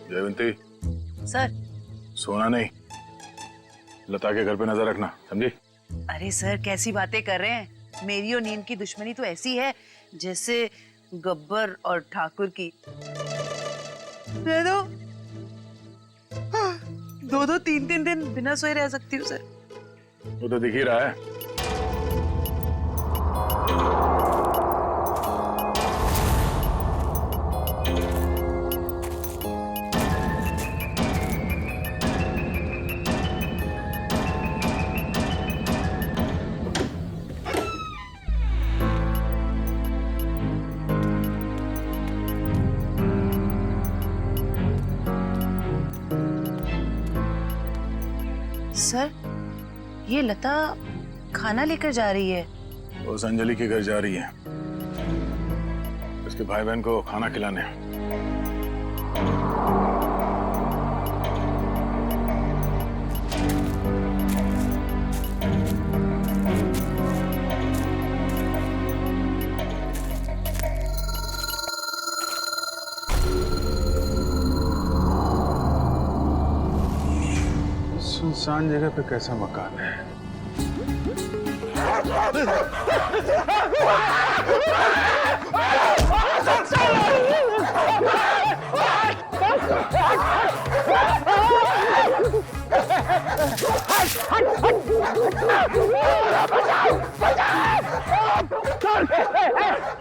Jaywanti. Sir. सोना नहीं, लता के घर पे नजर रखना, समझी? अरे सर कैसी बातें कर रहे हैं, मेरी और नीम की दुश्मनी तो ऐसी है जैसे गब्बर और ठाकुर की। दे दो, दो दो तीन तीन दिन बिना सोए रह सकती हूँ सर। वो तो दिख ही रहा है। सर ये लता खाना लेकर जा रही है। उस अंजलि के घर जा रही है, उसके भाई बहन को खाना खिलाने। सुनसान जगह पे कैसा मकान है?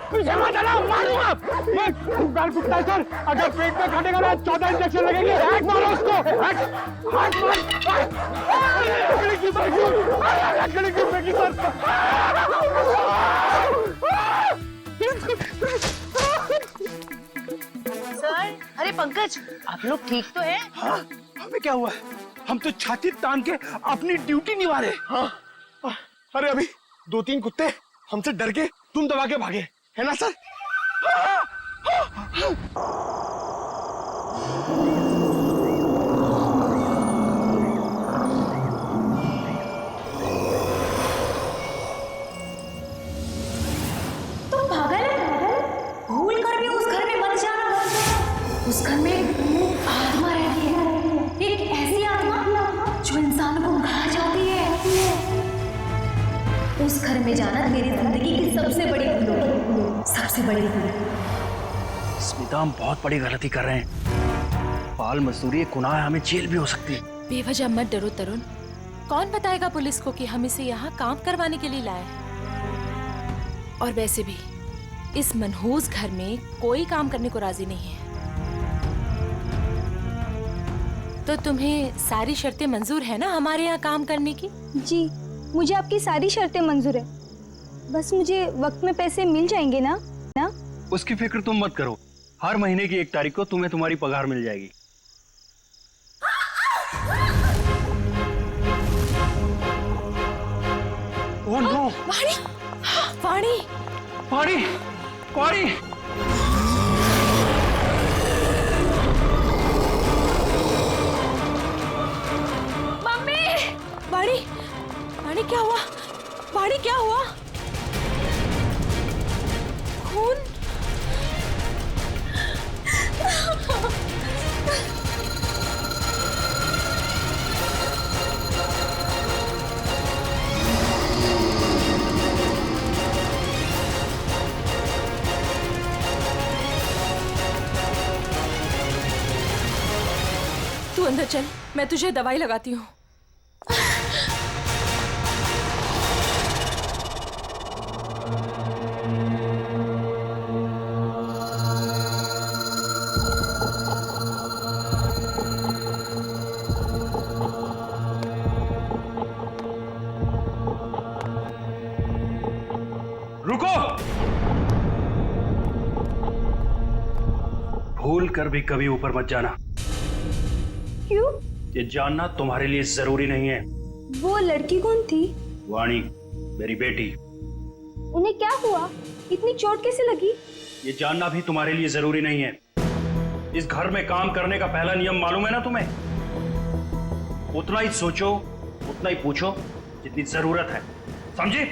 पीछे मत आना, मारूंगा। गाल कुत्ता है सर, अगर पेट में काटेगा ना 14 इंजेक्शन लगेंगे। मारो उसको। लकड़ी की फेंकी सर। सर अरे पंकज, आप लोग ठीक तो हैं? हाँ, हमें क्या हुआ? हम तो छाती तान के अपनी ड्यूटी निभा रहे। हाँ। अरे अभी 2-3 कुत्ते हमसे डर के तुम दबा के भागे, है ना सर? तुम पागल है? भूल कर भी उस घर में मत जाना। उस घर में आत्मा रहती है, एक ऐसी आत्मा जो इंसान को खा जाती है। उस घर में जाना मेरी जिंदगी की सबसे बड़ी भूल होगी, सबसे बड़ी भूल। स्मिता, हम बहुत बड़ी गलती कर रहे हैं। बाल मजदूरी एक गुनाह है, हमें जेल भी हो सकती है। बेवजह मत डरो तरुण, कौन बताएगा पुलिस को कि हम इसे यहाँ काम करवाने के लिए लाए हैं। और वैसे भी इस मनहूस घर में कोई काम करने को राजी नहीं है। तो तुम्हें सारी शर्तें मंजूर है ना हमारे यहाँ काम करने की? जी, मुझे आपकी सारी शर्तें मंजूर है, बस मुझे वक्त में पैसे मिल जाएंगे ना? उसकी फिक्र तुम मत करो, हर महीने की 1 तारीख को तुम्हें तुम्हारी पगार मिल जाएगी। Oh no! वाणी! वाणी! वाणी! वाणी! मम्मी! वाणी! वाणी क्या हुआ? वाणी क्या हुआ? खून? तू अंदर चल, मैं तुझे दवाई लगाती हूँ। रुको! भूल कर भी कभी ऊपर मत जाना। क्यों? ये जानना तुम्हारे लिए जरूरी नहीं है। वो लड़की कौन थी? वाणी, मेरी बेटी। उन्हें क्या हुआ? इतनी चोट कैसे लगी? ये जानना भी तुम्हारे लिए जरूरी नहीं है। इस घर में काम करने का पहला नियम मालूम है ना तुम्हें? उतना ही सोचो, उतना ही पूछो जितनी जरूरत है, समझी?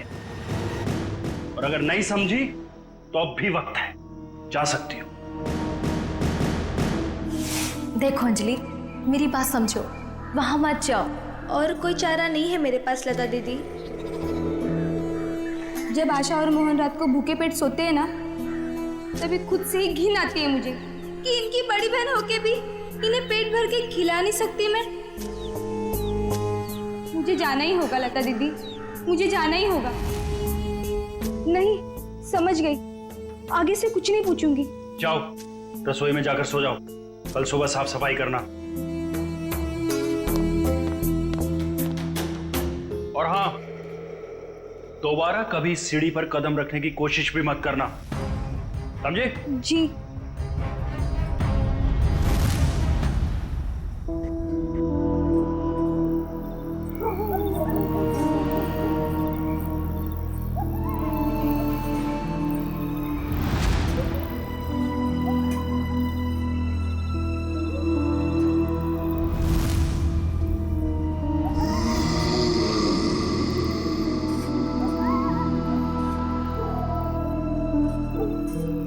और अगर नहीं समझी तो अब भी वक्त है, जा सकती हो। देखो अंजलि, मेरी बात समझो, वहां मत जाओ। और कोई चारा नहीं है मेरे पास लता दीदी। जब आशा और मोहन रात को भूखे पेट सोते हैं ना, तभी खुद से ही घिन आती है मुझे कि इनकी बड़ी बहन होके भी इन्हें पेट भर के खिला नहीं सकती मैं। मुझे जाना ही होगा लता दीदी, मुझे जाना ही होगा। नहीं, समझ गई, आगे से कुछ नहीं पूछूंगी। जाओ रसोई में जाकर सो जाओ, कल सुबह साफ सफाई करना। और हाँ, दोबारा कभी सीढ़ी पर कदम रखने की कोशिश भी मत करना, समझे? जी।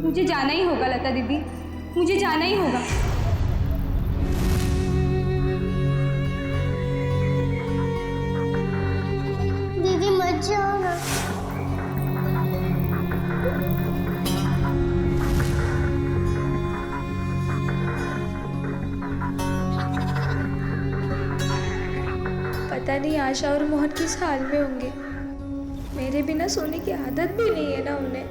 मुझे जाना ही होगा लता दीदी, मुझे जाना ही होगा। दीदी मत जाओ ना। पता नहीं आशा और मोहन किस हाल में होंगे। मेरे बिना सोने की आदत भी नहीं है ना उन्हें।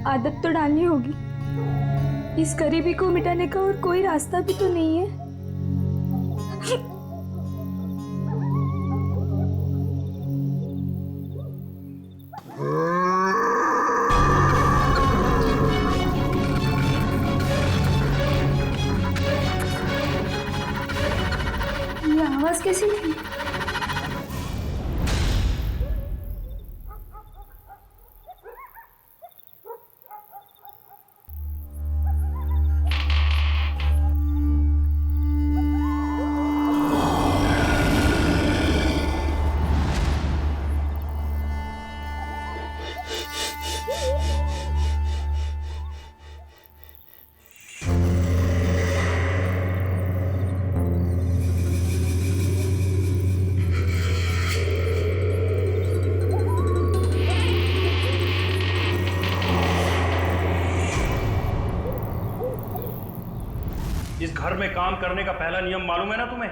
आदत तो डालनी होगी। इस गरीबी को मिटाने का और कोई रास्ता भी तो नहीं है। ये आवाज कैसी थी? इस घर में काम करने का पहला नियम मालूम है ना तुम्हें?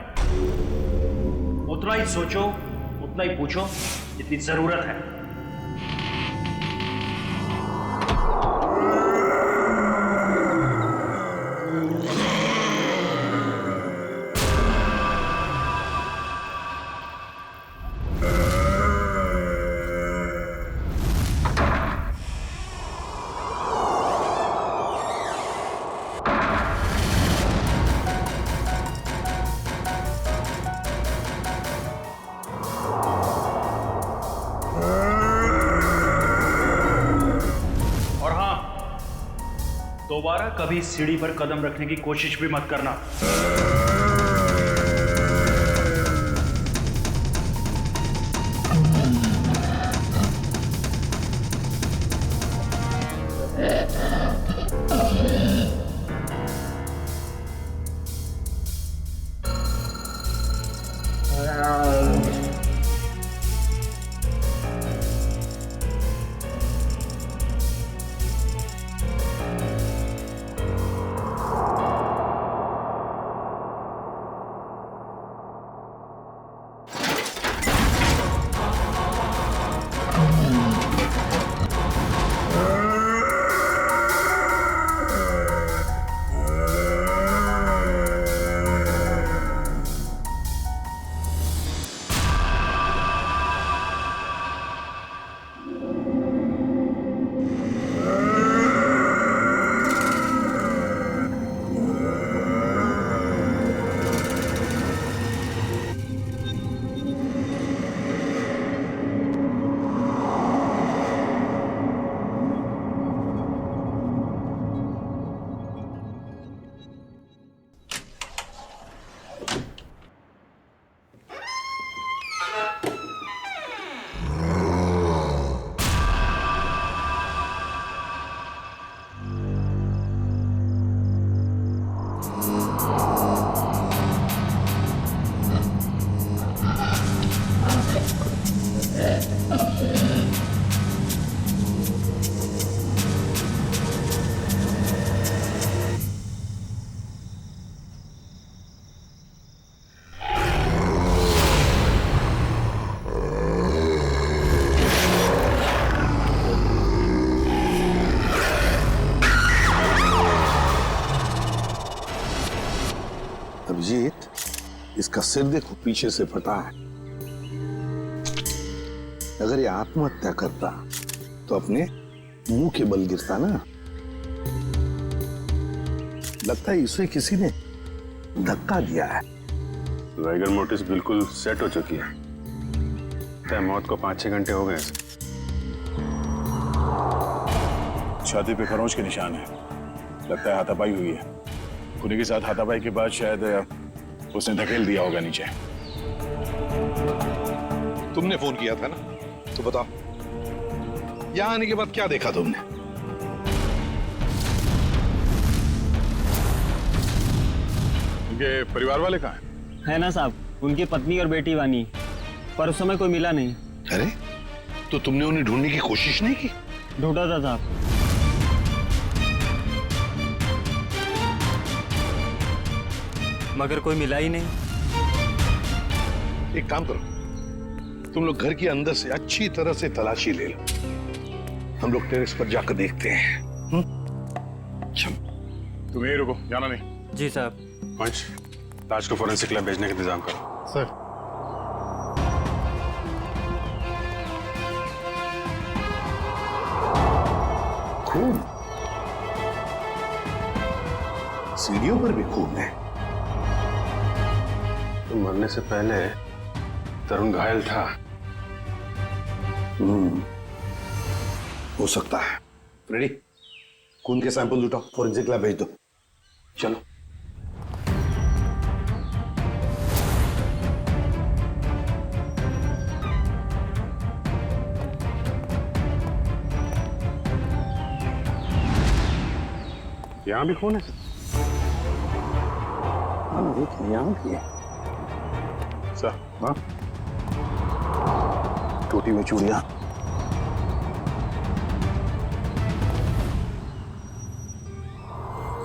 उतना ही सोचो, उतना ही पूछो जितनी जरूरत है। दोबारा कभी सीढ़ी पर कदम रखने की कोशिश भी मत करना। इसका सिर देखो पीछे से फटा है। अगर ये आत्महत्या करता तो अपने मुंह के बल गिरता ना। लगता है इसे किसी ने धक्का दिया है। वाइगर मोटिस बिल्कुल सेट हो चुकी है। मौत को 5-6 घंटे हो गए। छाती पे खरोंच के निशान है। लगता है हाथापाई हुई है। खुदी के साथ हाथापाई के बाद शायद उसने धकेल दिया होगा नीचे। तुमने फोन किया था ना, तो बताओ यहां आने के बाद क्या देखा तुमने? उनके परिवार वाले कहाँ हैं? है ना साहब, उनकी पत्नी और बेटी वानी, पर उस समय कोई मिला नहीं। अरे तो तुमने उन्हें ढूंढने की कोशिश नहीं की? ढूंढा था साहब। मगर कोई मिला ही नहीं। एक काम करो, तुम लोग घर के अंदर से अच्छी तरह से तलाशी ले लो। हम लोग टेरेस पर जाकर देखते हैं। तुम यहीं रुको, जाना नहीं। जी साहब। पंच, लाश को फोरेंसिक लैब भेजने का इंतजाम करो। सर। खून, सीढ़ियों पर भी खून है। तो मरने से पहले तरुण घायल था। हो सकता है। रेडी, खून के सैंपल उठाओ, फोरेंसिक लैब भेज दो। चलो। यहाँ भी खून है। हाँ, देखिए यहाँ भी है। सर, हाँ, टूटी हुई चूड़ियां।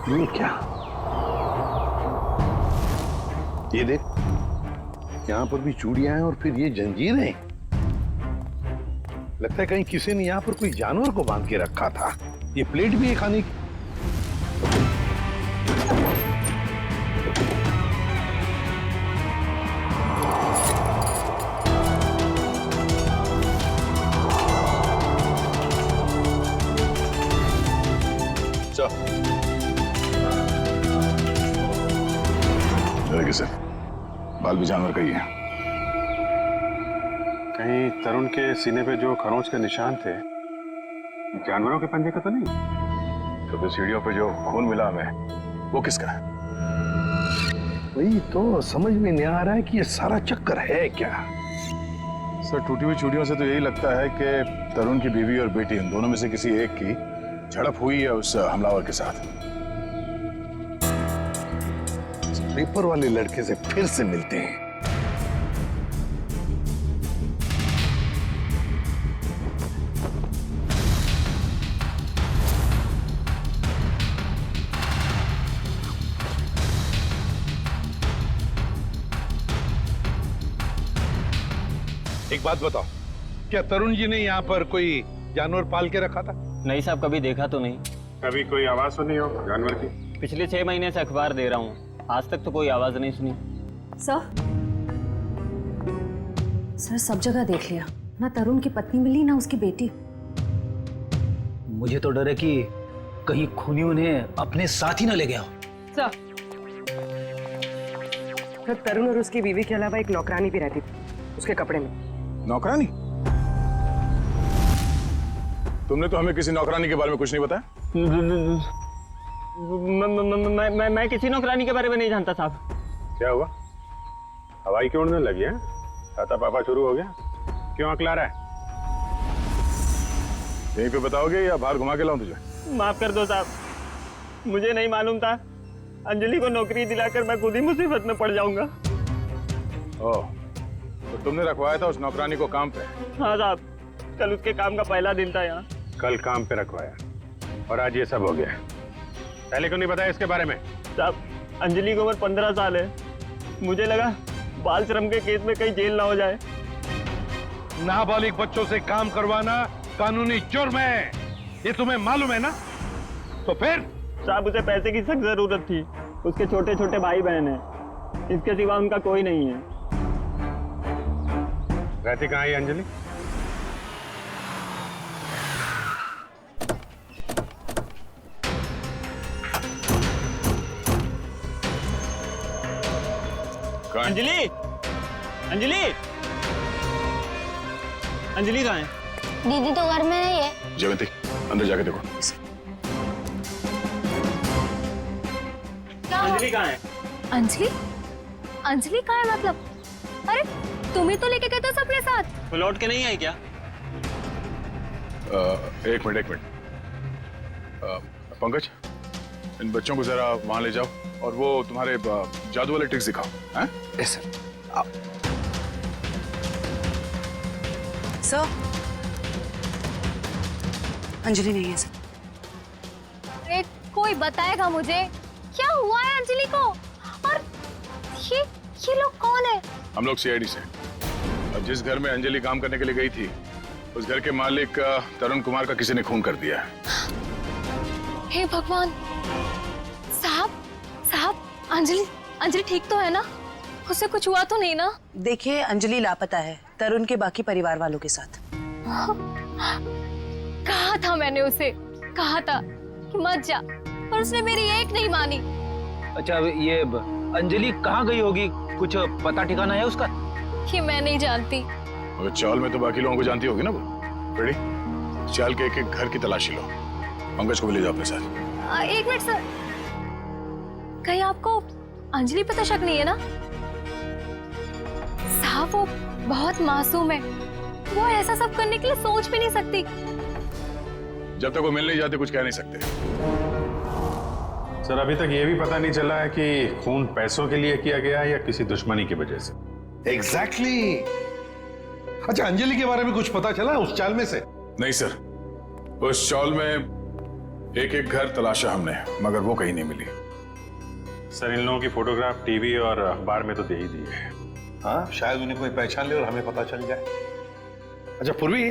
ये क्या? ये देख, यहाँ पर भी चूड़ियां हैं और फिर ये जंजीरें। लगता है कहीं किसी ने यहाँ पर कोई जानवर को बांध के रखा था। ये प्लेट भी है खाने की। सर, बाल भी जानवर का ही है। कहीं तरुण के सीने पे जो खरोंच के निशान थे, जानवरों के पंजे का तो नहीं? तो फिर सीढ़ियों पे जो खून मिला हमें, वो किसका है? वही तो समझ में नहीं आ रहा है कि ये सारा चक्कर है क्या। सर, टूटी हुई चूड़ियों से तो यही लगता है कि तरुण की बीवी और बेटी, इन दोनों में से किसी एक की झड़प हुई है उस हमलावर के साथ। पेपर वाले लड़के से फिर से मिलते हैं। एक बात बताओ, क्या तरुण जी ने यहाँ पर कोई जानवर पाल के रखा था? नहीं साहब, कभी देखा तो नहीं। कभी कोई आवाज सुनी हो जानवर की? पिछले 6 महीने से अखबार दे रहा हूँ, आज तक तो कोई आवाज नहीं सुनी। सर सब जगह देख लिया, ना तरुण की पत्नी मिली ना उसकी बेटी। मुझे तो डर है कि कहीं खूनी उन्हें अपने साथ ही ना ले गया हो। सर, तरुण और उसकी बीवी के अलावा एक नौकरानी भी रहती थी उसके कपड़े में। नौकरानी? तुमने तो हमें किसी नौकरानी के बारे में कुछ नहीं बताया। मैं किसी नौकरानी के बारे में नहीं जानता साहब। क्या हुआ? हवाई क्यों उड़ने लगी है? छाता पापा शुरू हो गया? क्यों अकला रहा है? यहीं पे बताओगे या बाहर घुमा के लाऊं तुझे? माफ कर दो साहब, मुझे नहीं मालूम था। अंजलि को नौकरी दिलाकर मैं खुद ही मुसीबत में पड़ जाऊंगा। ओह, तो तुमने रखवाया था उस नौकरानी को काम पे? हाँ साहब, कल उसके काम का पहला दिन था यहाँ। कल काम पे रखवाया और आज ये सब हो गया। पहले क्यों नहीं बताया इसके बारे में? साहब, अंजलि की उम्र 15 साल है। मुझे लगा बाल श्रम के केस में कहीं जेल ना हो जाए। नाबालिग बच्चों से काम करवाना कानूनी जुर्म है, ये तुम्हें मालूम है ना? तो फिर? साहब, उसे पैसे की सख्त जरूरत थी। उसके छोटे छोटे भाई बहन हैं। इसके सिवा उनका कोई नहीं है। रहती कहाँ है अंजलि? अंजलि, अंजलि, अंजलि कहाँ है? दीदी तो घर में नहीं है। जयवंती अंदर जाके देखो। अंजलि कहाँ है? अंजलि? अंजलि कहाँ है मतलब? अरे तुम ही तो लेके गए थे सबके साथ। वो लौट के नहीं आई क्या? एक मिनट। पंकज, इन बच्चों को जरा वहां ले जाओ और वो तुम्हारे जादू वाले ट्रिक्स दिखाओ। हैं? Yes sir. सर, अंजलि नहीं है सर। अरे कोई बताएगा मुझे क्या हुआ है अंजलि को? और ये लोग कौन है? हम लोग सीआईडी से। और जिस घर में अंजलि काम करने के लिए गई थी, उस घर के मालिक तरुण कुमार का किसी ने खून कर दिया है। हे भगवान! साहब, अंजलि ठीक तो है ना? उसे कुछ हुआ तो नहीं ना? देखिए, अंजलि लापता है तरुण के बाकी परिवार वालों के साथ। कहा था मैंने उसे, कहा था कि मत जा, पर उसने मेरी एक नहीं मानी। अच्छा, ये अंजलि कहाँ गई होगी? कुछ पता ठिकाना है उसका? ये मैं नहीं जानती। मगर चाल में तो बाकी लोगों को जानती होगी ना वो। रेडी? चाल के एक घर की तलाशी लो। पंकज को भी ले जाओ अपने साथ। एक मिनट सर, कहीं आपको अंजलि पे तो शक नहीं है ना? साहब वो बहुत मासूम है, वो ऐसा सब करने के लिए सोच भी नहीं सकती। जब तक वो मिल नहीं जाते कुछ कह नहीं सकते। सर, अभी तक ये भी पता नहीं चला है कि खून पैसों के लिए किया गया है या किसी दुश्मनी की वजह से। एग्जैक्टली। अच्छा, अंजलि के बारे में कुछ पता चला उस चाल में से? नहीं सर, उस चाल में एक घर तलाशा हमने, मगर वो कहीं नहीं मिली। सर, इन लोगों की फोटोग्राफ टीवी और अखबार में तो दे ही दी है। हाँ, शायद उन्हें कोई पहचान ले और हमें पता चल जाए। अच्छा पूर्वी,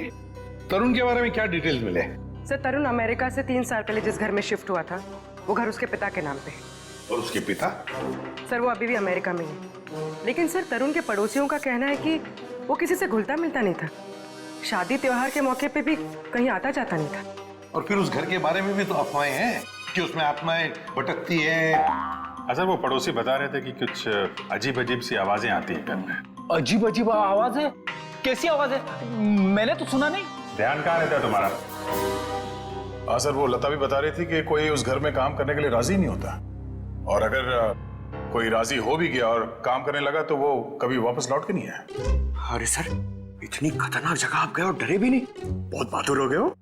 तरुण के बारे में क्या डिटेल्स मिले? सर, तरुण अमेरिका से 3 साल पहले जिस घर में शिफ्ट हुआ था, वो घर उसके पिता के नाम पे है। और उसके पिता? सर, वो अभी भी अमेरिका में है। लेकिन सर, तरुण के पड़ोसियों का कहना है कि वो किसी से घुलता मिलता नहीं था। शादी त्योहार के मौके पे भी कहीं आता जाता नहीं था। और फिर उस घर के बारे में भी तो अफवाहें हैं कि उसमें आत्माएं भटकती हैं। अच्छा, वो पड़ोसी बता रहे थे कि कुछ अजीब अजीब सी आवाजें आती हैं घर में। अजीब अजीब आवाज है? कैसी आवाज है? मैंने तो सुना नहीं। ध्यान कहाँ रहता है तुम्हारा? हाँ सर, वो लता भी बता रही थी कि कोई उस घर में काम करने के लिए राजी नहीं होता, और अगर कोई राजी हो भी गया और काम करने लगा तो वो कभी वापस लौट के नहीं आया। अरे सर, इतनी खतरनाक जगह आप गए और डरे भी नहीं? बहुत बहादुर हो गए हो।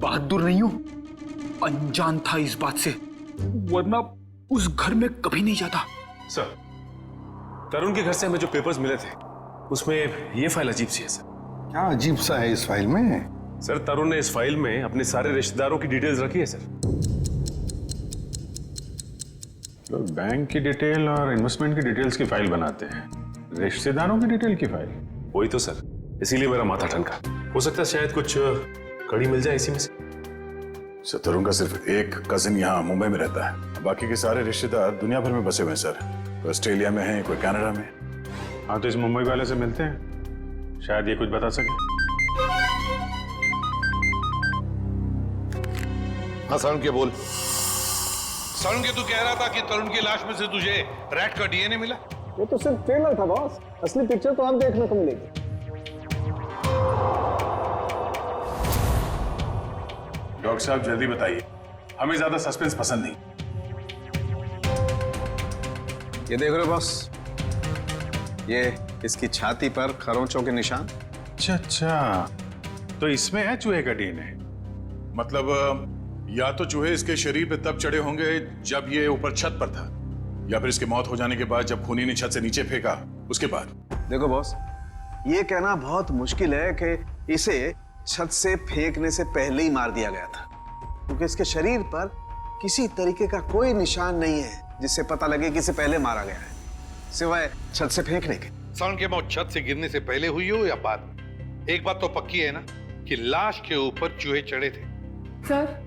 बहादुर नहीं हूं, अनजान था इस बात से, वरना उस घर में कभी नहीं जाता। सर, तरुण के घर से हमें जो पेपर्स मिले थे उसमें ये फाइल अजीब सी है सर। क्या अजीब सा है इस फाइल में? सर, तरुण ने इस फाइल में अपने सारे रिश्तेदारों की डिटेल्स रखी है सर। लोग बैंक की डिटेल और इन्वेस्टमेंट की डिटेल्स की फाइल बनाते हैं, रिश्तेदारों की डिटेल की फाइल? वही तो सर, इसीलिए मेरा माथा ठनका। हो सकता है शायद कुछ कड़ी मिल जाए इसी में से। सर, तरुण का सिर्फ एक कजिन यहाँ मुंबई में रहता है, बाकी के सारे रिश्तेदार दुनिया भर में बसे हुए हैं सर। कोई ऑस्ट्रेलिया में है, कोई कनाडा में। हाँ, तो इस मुंबई वाले से मिलते हैं, शायद ये कुछ बता सके। हाँ सारुण के बोल। सारुण के, तू कह रहा था कि तरुण की लाश में से तुझे रैट का डीएनए मिला? वो तो सिर्फ ट्रेलर था बॉस, असली पिक्चर तो आप देखने को मिलेगी। डॉक्टर साहब जल्दी बताइए, हमें ज्यादा सस्पेंस पसंद नहीं। ये देख रहे हो बॉस, ये इसकी छाती पर खरोंचों के निशान। अच्छा, तो इसमें है चूहे का डीएनए। मतलब या तो चूहे इसके शरीर पे तब चढ़े होंगे जब ये ऊपर छत पर था, या फिर इसके मौत हो जाने के बाद जब खूनी ने छत से नीचे फेंका उसके बाद। देखो बॉस, ये कहना बहुत मुश्किल है कि इसे छत से फेंकने से पहले ही मार दिया गया था, क्योंकि इसके शरीर पर किसी तरीके का कोई निशान नहीं है जिससे पता लगे कि इसे पहले मारा गया है, सिवाय छत से फेंकने के। सारुण की मौत छत से गिरने से पहले हुई हो या बाद में, एक बात तो पक्की है ना कि लाश के ऊपर चूहे चढ़े थे। सर,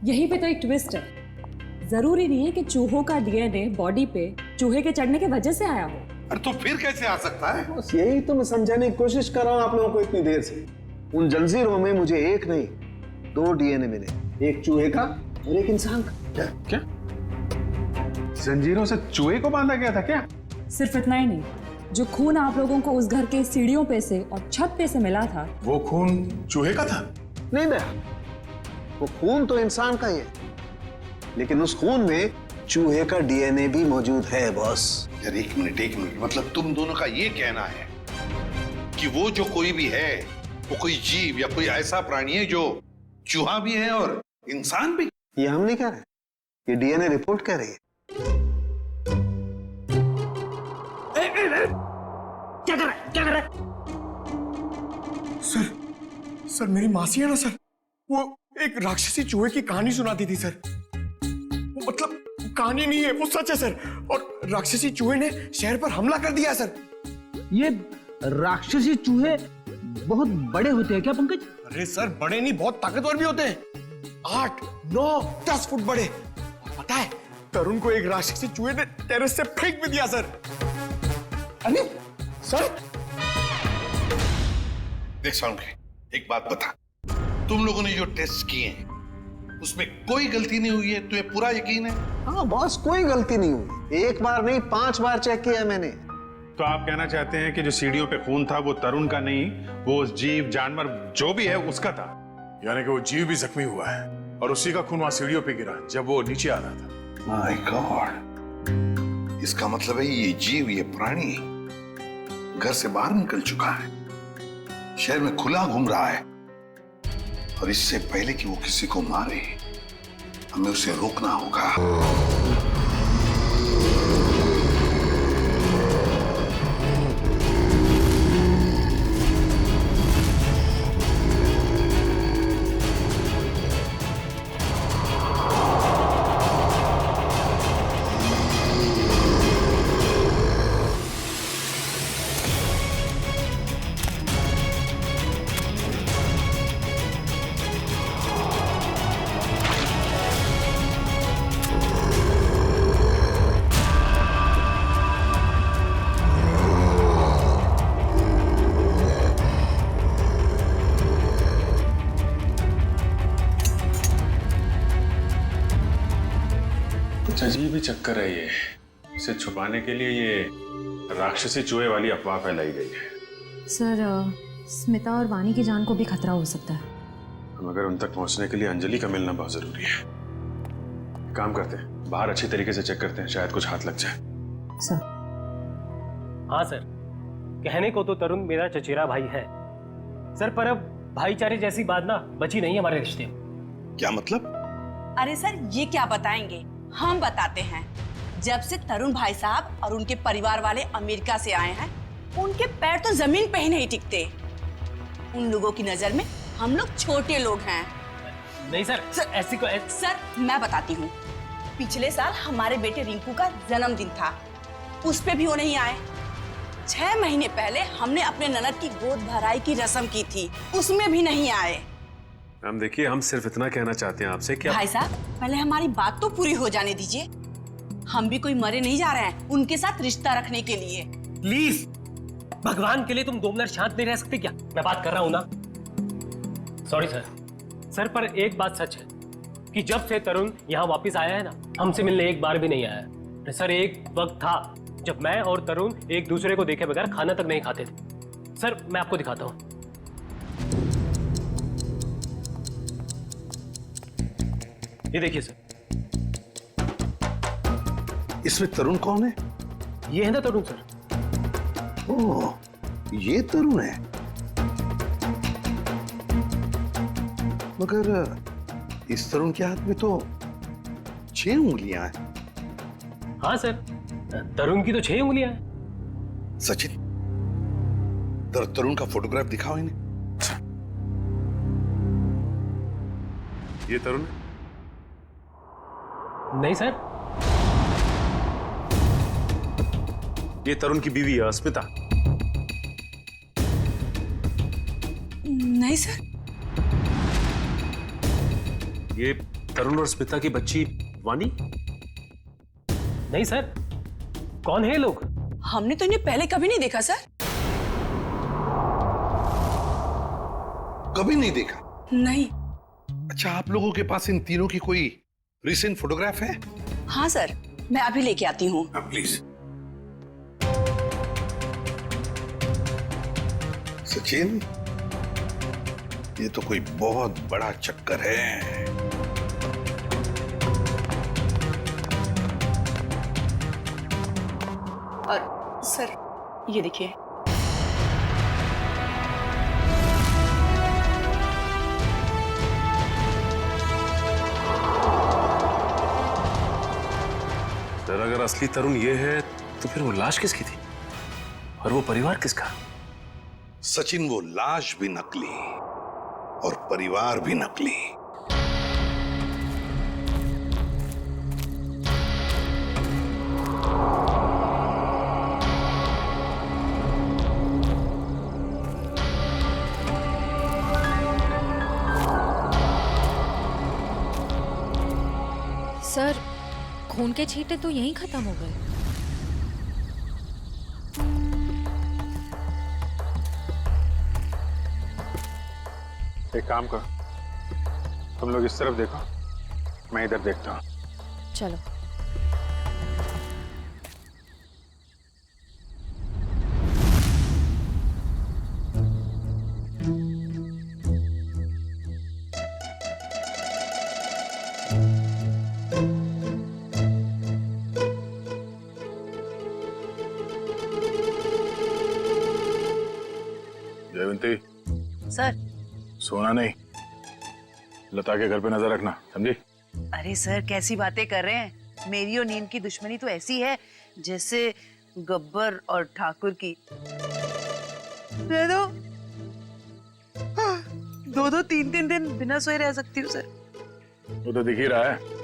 यहीं पे तो एक ट्विस्ट है। जरूरी नहीं है कि चूहों का डीएनए बॉडी पे चूहे के चढ़ने की वजह से आया हो। अरे तो फिर कैसे आ सकता है? बस यही तो मैं समझाने की कोशिश कर रहा हूं आप लोगों को इतनी देर से। उन जंजीरों में मुझे एक नहीं 2 डीएनए मिले, एक चूहे का और एक इंसान का। क्या जंजीरों से चूहे को बांधा गया था क्या? सिर्फ इतना ही नहीं, जो खून आप लोगों को उस घर के सीढ़ियों पे से और छत पे से मिला था, वो खून चूहे का था? नहीं भैया, वो खून तो इंसान का ही है, लेकिन उस खून में चूहे का डीएनए भी मौजूद है बॉस। यार एक मिनट, मतलब तुम दोनों का ये कहना है कि वो जो कोई भी है वो कोई जीव या कोई ऐसा प्राणी है जो चूहा भी है और इंसान भी? ये हम नहीं कह रहे, ये डीएनए रिपोर्ट कह रही है। क्या कर रहा है? सर मेरी मासी है ना सर, वो एक राक्षसी चूहे की कहानी सुनाती थी सर। वो मतलब कहानी नहीं है, वो सच है सर। और राक्षसी चूहे ने शहर पर हमला कर दिया सर। ये राक्षसी चूहे बहुत बड़े होते हैं क्या पंकज? अरे सर बड़े नहीं, बहुत ताकतवर भी होते हैं, 8, 9, 10 फुट बड़े। पता है तरुण को एक राक्षसी चूहे ने टेरेस से फेंक भी दिया सर। अरे सर देख साउंड, एक बात बता, तुम लोगों ने जो टेस्ट किए हैं उसमें कोई गलती नहीं हुई है? तुम्हें पूरा यकीन है? हाँ बॉस, कोई गलती नहीं हुई। 1 बार नहीं 5 बार चेक किया मैंने। तो आप कहना चाहते हैं कि जो सीढ़ियों पे खून था वो तरुण का नहीं, वो जीव जानवर जो भी है उसका था? यानी कि वो जीव भी जख्मी हुआ है और उसी का खून वहां सीढ़ियों पे गिरा जब वो नीचे आ रहा था। माय गॉड, इसका मतलब है ये जीव, ये प्राणी घर से बाहर निकल चुका है, शहर में खुला घूम रहा है, और इससे पहले कि वो किसी को मारे हमें उसे रोकना होगा। अजीब ही चक्कर है ये। इसे छुपाने के लिए ये राक्षसी चूहे वाली अफवाह फैलाई गई है। सर स्मिता और वानी की जान को भी खतरा हो सकता है। मगर उन तक पहुंचने के लिए अंजलि का मिलना बहुत जरूरी है। काम करते हैं, बाहर अच्छी तरीके से चेक करते हैं, शायद कुछ हाथ लग जाए। सर। हाँ सर, कहने को तो तरुण मेरा चचेरा भाई है सर, पर अब भाईचारे जैसी बात ना बची नहीं हमारे रिश्ते में। क्या मतलब? अरे सर ये क्या बताएंगे, हम बताते हैं। जब से तरुण भाई साहब और उनके परिवार वाले अमेरिका से आए हैं, उनके पैर तो जमीन पे ही नहीं टिकते। उन लोगों की नजर में हम लोग छोटे लोग हैं। नहीं सर, ऐसी को सर मैं बताती हूँ, पिछले साल हमारे बेटे रिंकू का जन्मदिन था, उस पे भी वो नहीं आए। 6 महीने पहले हमने अपने ननद की गोद भराई की रस्म की थी, उसमें भी नहीं आए। हम देखिए, हम सिर्फ इतना कहना चाहते हैं आपसे कि भाई साहब पहले हमारी बात तो पूरी हो जाने दीजिए। हम भी कोई मरे नहीं जा रहे हैं उनके साथ रिश्ता रखने के लिए। प्लीज भगवान के लिए तुम 2 मिनट शांत नहीं रह सकते क्या? मैं बात कर रहा हूँ ना। सॉरी सर, पर एक बात सच है कि जब से तरुण यहाँ वापस आया है ना, हमसे मिलने एक बार भी नहीं आया। सर एक वक्त था जब मैं और तरुण एक दूसरे को देखे बगैर खाना तक नहीं खाते थे। सर मैं आपको दिखाता हूँ। ये देखिए सर। इसमें तरुण कौन है? ये है ना तरुण सर। ओह, ये तरुण है। मगर इस तरुण के हाथ में तो 6 उंगलियां हैं। हाँ सर, तरुण की तो 6 उंगलियां हैं। सचिन, तरुण का फोटोग्राफ दिखाओ इन्हें। ये तरुण है? नहीं सर, ये तरुण की बीवी है स्मिता। नहीं सर। ये तरुण और स्मिता की बच्ची वानी? नहीं सर, कौन है ये लोग? हमने तो इन्हें पहले कभी नहीं देखा सर। कभी नहीं देखा? नहीं। अच्छा, आप लोगों के पास इन तीनों की कोई रिसेंट फोटोग्राफ है? हाँ सर, मैं अभी लेके आती हूँ। प्लीज। सचिन, ये तो कोई बहुत बड़ा चक्कर है। और सर, ये देखिए। सर, अगर असली तरुण ये है तो फिर वो लाश किसकी थी और वो परिवार किसका? सचिन, वो लाश भी नकली और परिवार भी नकली। सर, खून के छींटे तो यहीं खत्म हो गए। एक काम कर, तुम लोग इस तरफ देखो, मैं इधर देखता हूँ। चलो। जयवंती, सर। सोना नहीं, लता के घर पे नजर रखना, समझी? अरे सर, कैसी बातें कर रहे हैं? मेरी और नीम की दुश्मनी तो ऐसी है जैसे गब्बर और ठाकुर की। दे दो, 2-2, 3-3 दिन बिना सोए रह सकती हूँ सर। वो तो दिख ही रहा है।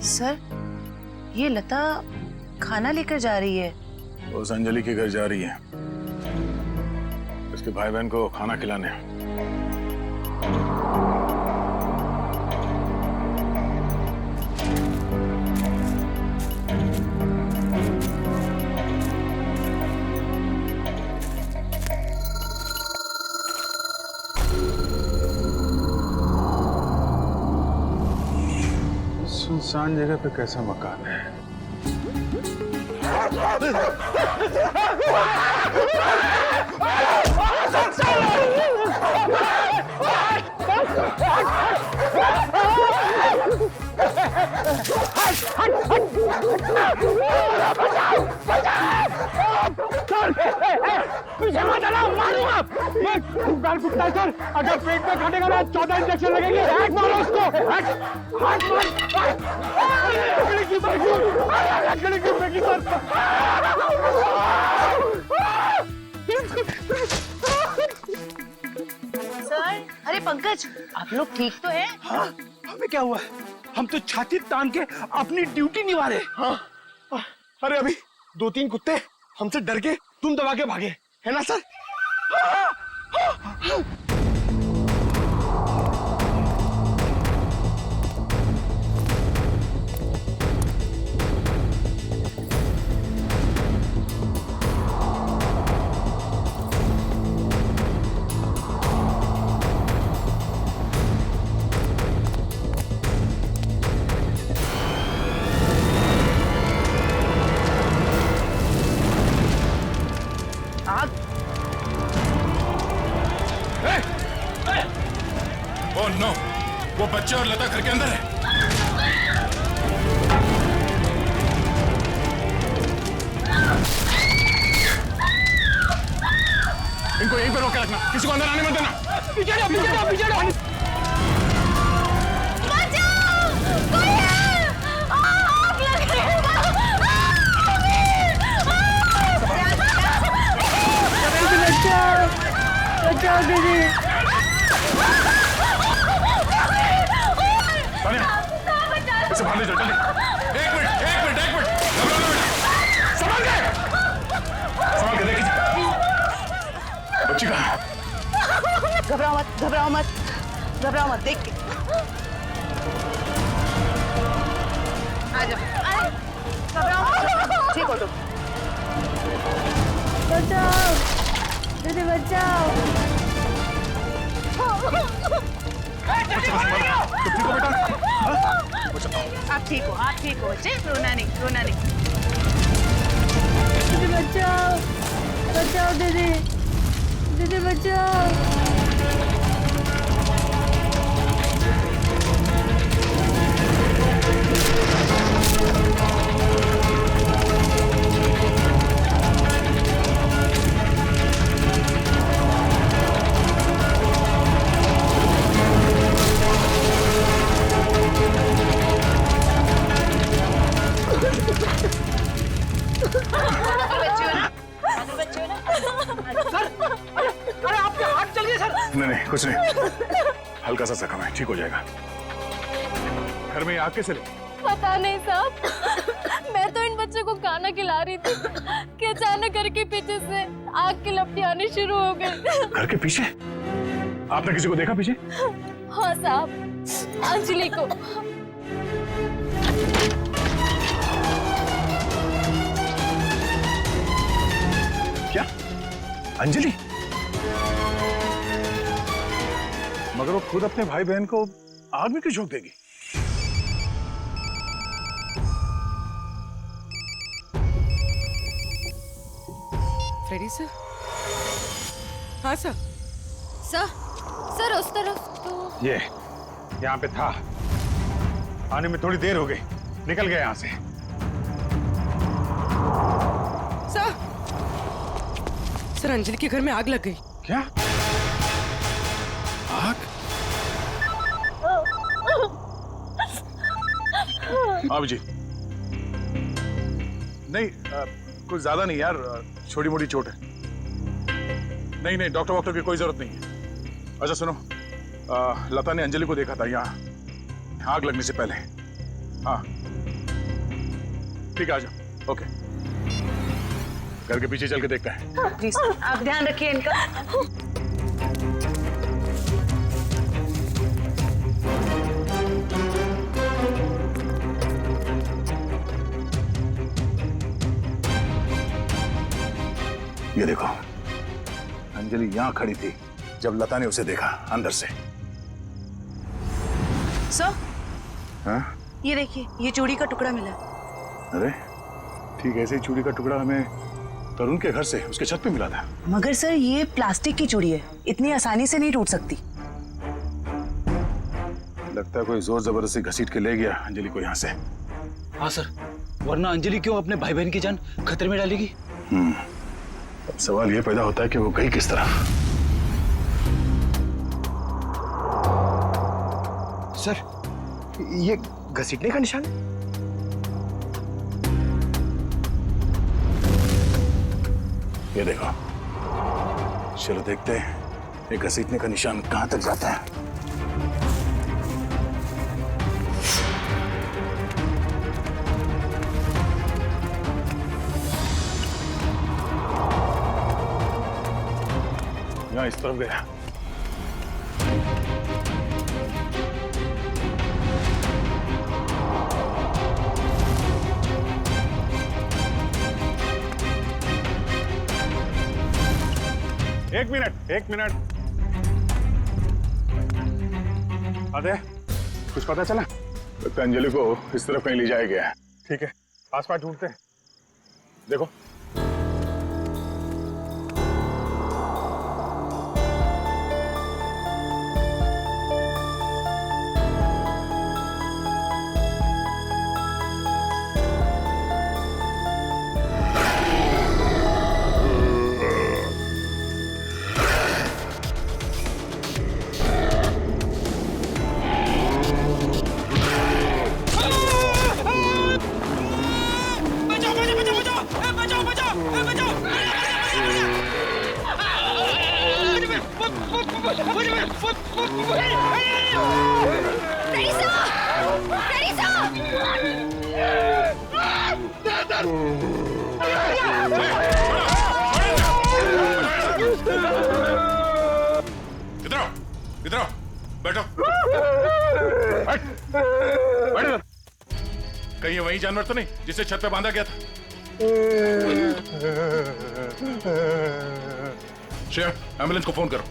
सर, ये लता खाना लेकर जा रही है। वो अंजलि के घर जा रही है, उसके भाई बहन को खाना खिलाने। सुनसान जगह पे कैसा मकान है? पीछे मत चलो, मारूंगा। गाल फुटता है सर, अगर पेट में काटेगा ना 14 इंजेक्शन लगेंगे। हैक मारो उसको, हैक मार। लकड़ी की फेंकी सर। सर, अरे पंकज, आप लोग ठीक तो हैं? हाँ, हमें क्या हुआ? हम तो छाती तान के अपनी ड्यूटी निभा रहे। हाँ, अरे अभी 2-3 कुत्ते हमसे डर के तुम दबा के भागे, है ना सर? ओह नो, वो बच्चे और लता घर के अंदर है। इनको यहीं पे रोक के रखना, किसी को अंदर आने मत देना। पीछे जाओ। बचाओ दीदी। इसे बाहर ले जाओ जल्दी। एक मिनट। संभाल के देखिए बच्ची कहाँ है? घबराओ मत देख के आ जाओ। घबराओ मत, ठीक हो तुम। बचाओ दीदी, बचाओ। आप ठीक हो बच्चे, रोना नहीं। दीदी बचाओ दीदी बचाओ। नहीं कुछ नहीं, हल्का सा जख्म है, ठीक हो जाएगा। घर में आग कैसे लगी? पता नहीं साहब, मैं तो इन बच्चों को खाना खिला रही थी कि अचानक घर के पीछे से आग की लपटें आनी शुरू हो गई। घर के पीछे? आपने किसी को देखा पीछे? हाँ साहब, अंजलि को। क्या? अंजलि? मगर वो खुद अपने भाई बहन को आग में क्यों झोंक देगी? Freddy sir? हाँ सर। सर उस तरफ तो ये यहाँ पे था, आने में थोड़ी देर हो गई, निकल गया यहाँ से। सर अंजलि के घर में आग लग गई। क्या? आग? अभिजीत, नहीं कुछ ज्यादा नहीं यार, छोटी मोटी चोट है। नहीं डॉक्टर वॉक्टर की कोई जरूरत नहीं है। अच्छा सुनो, लता ने अंजलि को देखा था यहाँ आग लगने से पहले। हाँ ठीक है, आ जाओ। ओके, घर के पीछे चल के देखते हैं। जी सर, आप ध्यान रखिए इनका। ये देखो, अंजलि यहाँ खड़ी थी जब लता ने उसे देखा अंदर से। सर, हाँ? ये देखिए, ये चूड़ी का टुकड़ा मिला। अरे ठीक ऐसे ही चूड़ी का टुकड़ा हमें तरुण के घर से उसके छत पे मिला था। मगर सर ये प्लास्टिक की चूड़ी है, इतनी आसानी से नहीं टूट सकती। लगता है कोई जोर जबरदस्ती घसीट के ले गया अंजलि को यहाँ से। हाँ सर, वरना अंजलि क्यों अपने भाई बहन की जान खतरे में डालेगी? अब सवाल ये पैदा होता है कि वो गई किस तरफ। सर, ये घसीटने का निशान है? ये देखो, चलो देखते हैं ये घसीटने का निशान कहां तक जाता है। यहाँ इस तरफ गया। एक मिनट। अरे कुछ पता चला? लगता है अंजलि को इस तरफ कहीं ले जाया गया है। ठीक है, आसपास ढूंढते हैं। देखो इधर आओ, इधर आओ, बैठो। बैठो। कहीं ये वही जानवर तो नहीं जिसे छत पे बांधा गया था? श्रेया, एम्बुलेंस को फोन करो,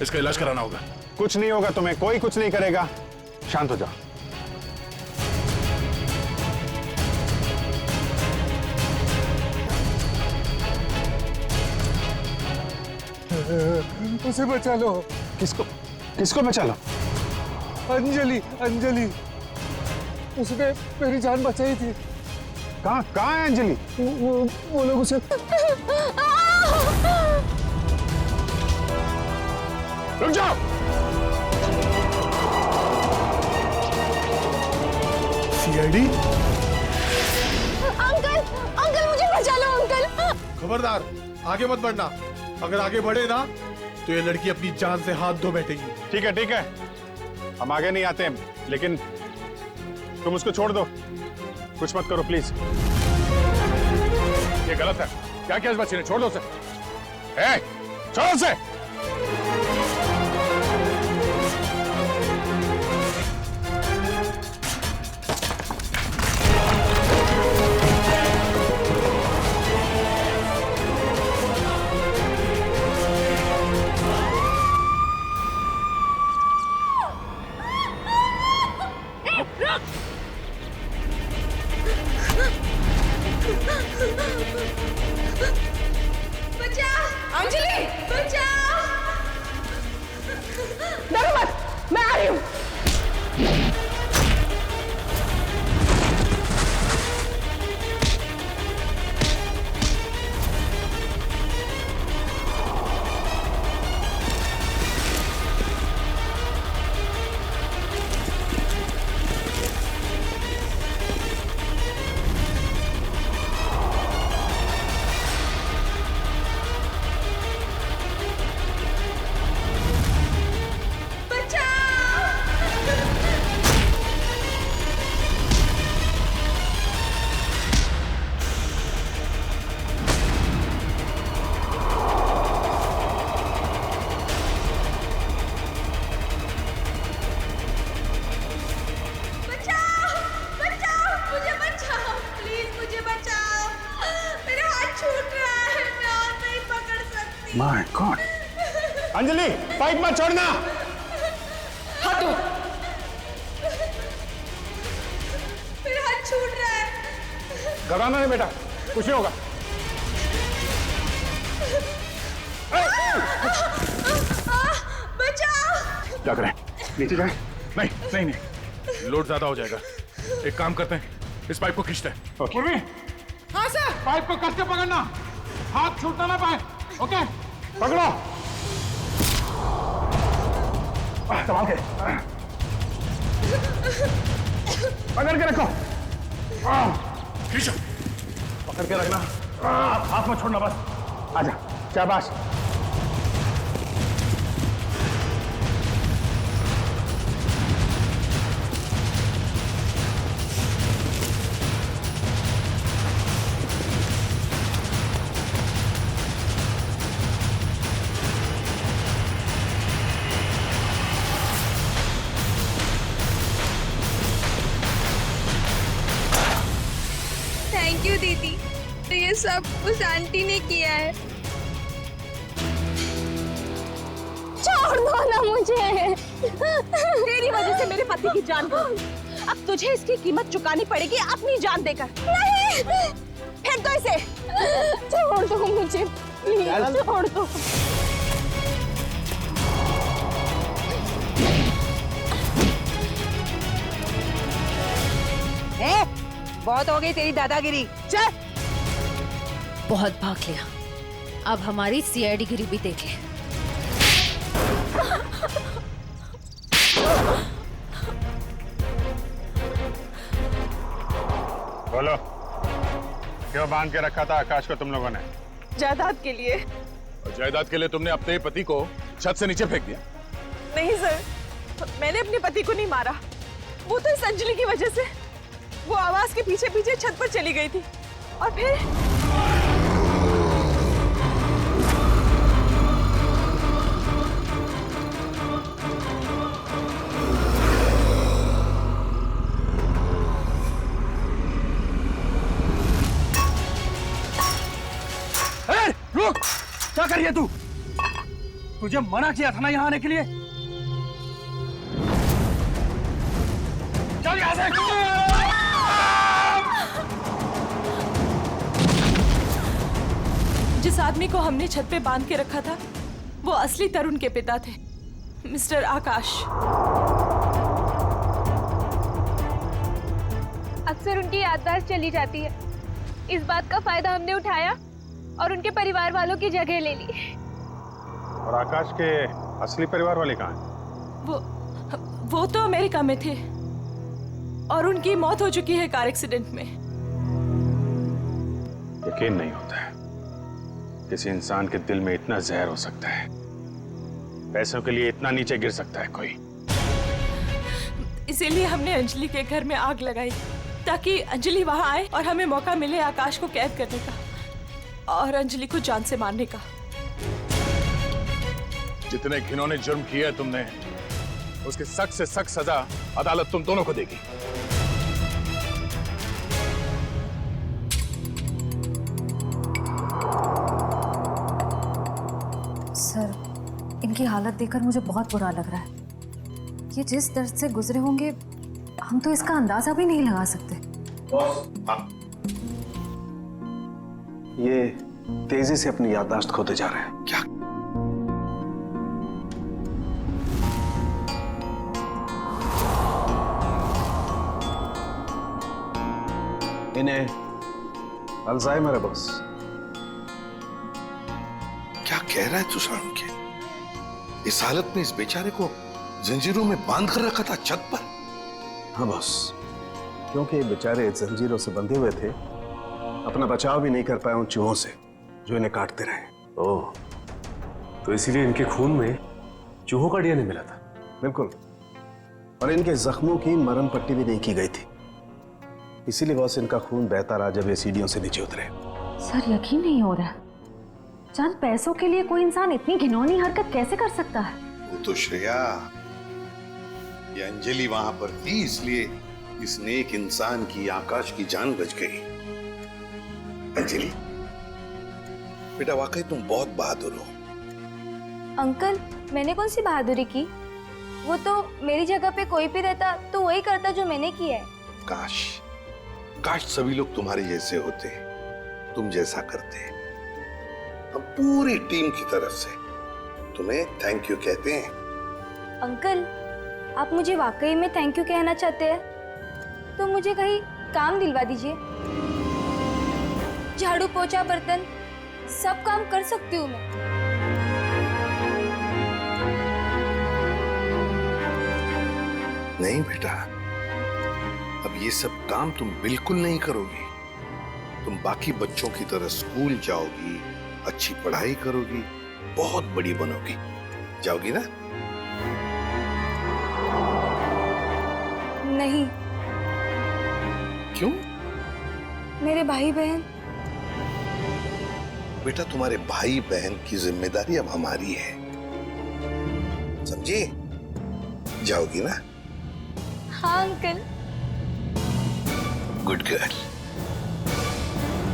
इसका इलाज कराना होगा। कुछ नहीं होगा तुम्हें, कोई कुछ नहीं करेगा, शांत हो जाओ। उसे बचा लो। किसको किसको बचा लो? अंजलि, अंजलि, उसने मेरी जान बचाई थी। कहाँ है अंजलि? वो लोग उसे रुक जाओ। सीआईडी? अंकल, अंकल मुझे बचा लो अंकल। खबरदार, आगे मत बढ़ना। अगर आगे बढ़े ना तो ये लड़की अपनी जान से हाथ धो बैठेगी। ठीक है, ठीक है, हम आगे नहीं आते, लेकिन तुम उसको छोड़ दो, कुछ मत करो प्लीज। ये गलत है। क्या किया इस बच्चे ने? छोड़ दो उसे। छोड़ो उसे। अंजलि, बचाओ! डरो मत, मैं आ रही हूँ। My God! अंजलि, पाइप मत छोड़ना। हाथ दो। मेरा हाथ छूट रहा है। घबराना नहीं बेटा, कुछ नहीं होगा। बचाओ! क्या करें? नीचे जाए? नहीं नहीं नहीं, लोड ज्यादा हो जाएगा। एक काम करते हैं, इस पाइप को खींचते हैं। पूर्वी, हाँ सर। पाइप को कस के पकड़ना, हाथ छूटना ना पाए। ओके, पकड़ो। संभाल के पकड़ के रखो। खींचो। पकड़ के रखना, हाथ में छोड़ना बस। आजा, शाबाश। थैंक यू दीदी, तो ये सब उस आंटी ने किया है। छोड़ दो ना मुझे। तेरी वजह से मेरे पति की जान गई। अब तुझे इसकी कीमत चुकानी पड़ेगी अपनी जान देकर। नहीं, फेंक दो इसे। छोड़ दो मुझे, प्लीज छोड़ दो। बहुत हो गई तेरी दादागिरी, चल। बहुत भाग लिया, अब हमारी सीआईडी गिरी भी देख ले। बोलो, क्यों बांध के रखा था आकाश को तुम लोगों ने? जायदाद के लिए। और जायदाद के लिए तुमने अपने पति को छत से नीचे फेंक दिया? नहीं सर, मैंने अपने पति को नहीं मारा। वो तो इस अंजलि की वजह से वो आवाज के पीछे पीछे छत पर चली गई थी और फिर रुक! क्या कर रही है तू? तुझे मना किया था ना यहाँ आने के लिए। चल यहाँ से! जिस आदमी को हमने छत पे बांध के रखा था वो असली तरुण के पिता थे, मिस्टर आकाश। अक्सर उनकी याददाश्त चली जाती है। इस बात का फायदा हमने उठाया और उनके परिवार वालों की जगह ले ली। और आकाश के असली परिवार वाले कहाँ हैं? वो तो अमेरिका में थे और उनकी मौत हो चुकी है कार एक्सीडेंट में। यकीन नहीं होता है किसी इंसान के दिल में इतना जहर हो सकता है, पैसों के लिए इतना नीचे गिर सकता है कोई। इसीलिए हमने अंजलि के घर में आग लगाई ताकि अंजलि वहां आए और हमें मौका मिले आकाश को कैद करने का और अंजलि को जान से मारने का। जितने घिनौने जुर्म किए है तुमने, उसकी सख्त से सख्त सजा अदालत तुम दोनों को देगी। सर, इनकी हालत देखकर मुझे बहुत बुरा लग रहा है। ये जिस दर्द से गुजरे होंगे हम तो इसका अंदाजा भी नहीं लगा सकते। ये तेजी से अपनी याददाश्त खोते जा रहे हैं। क्या? इन्हें अल्जाइमर है बॉस। क्या कह रहा है तू सारुण के? इस हालत में इस बेचारे को जंजीरों में बांध कर रखा था छत पर? हाँ बॉस, क्योंकि ये बेचारे जंजीरों से बंधे हुए थे, अपना बचाव भी नहीं कर पाए उन चूहों से जो इन्हें काटते रहे। ओह, तो इसीलिए इनके खून में चूहों का डीएनए मिला था? बिल्कुल, और इनके जख्मों की मरहम पट्टी भी नहीं की गई थी। इसीलिए बॉस इनका खून बहता रहा जब ये सीढ़ियों से नीचे उतरे। सर, यकीन नहीं हो रहा, चंद पैसों के लिए कोई इंसान इतनी घिनौनी हरकत कैसे कर सकता है? वो तो श्रेया, ये अंजलि वहां पर थी इसलिए इस नेक इंसान की, आकाश की जान बच गई। अंजलि बेटा, वाकई तुम बहुत बहादुर हो। अंकल, मैंने कौन सी बहादुरी की? वो तो मेरी जगह पे कोई भी रहता तो वही करता जो मैंने किया है। काश सभी लोग तुम्हारे जैसे होते, तुम जैसा करते। हम पूरी टीम की तरफ से तुम्हें थैंक यू कहते हैं। अंकल, आप मुझे वाकई में थैंक यू कहना चाहते हैं तो मुझे कहीं काम दिलवा दीजिए। झाड़ू पोछा बर्तन सब काम कर सकती हूँ मैं। नहीं बेटा, अब ये सब काम तुम बिल्कुल नहीं करोगी। तुम बाकी बच्चों की तरह स्कूल जाओगी, अच्छी पढ़ाई करोगी, बहुत बड़ी बनोगी। जाओगी ना? नहीं। क्यों? मेरे भाई बहन। बेटा, तुम्हारे भाई बहन की जिम्मेदारी अब हमारी है, समझी? जाओगी ना? हाँ अंकल। Good girl.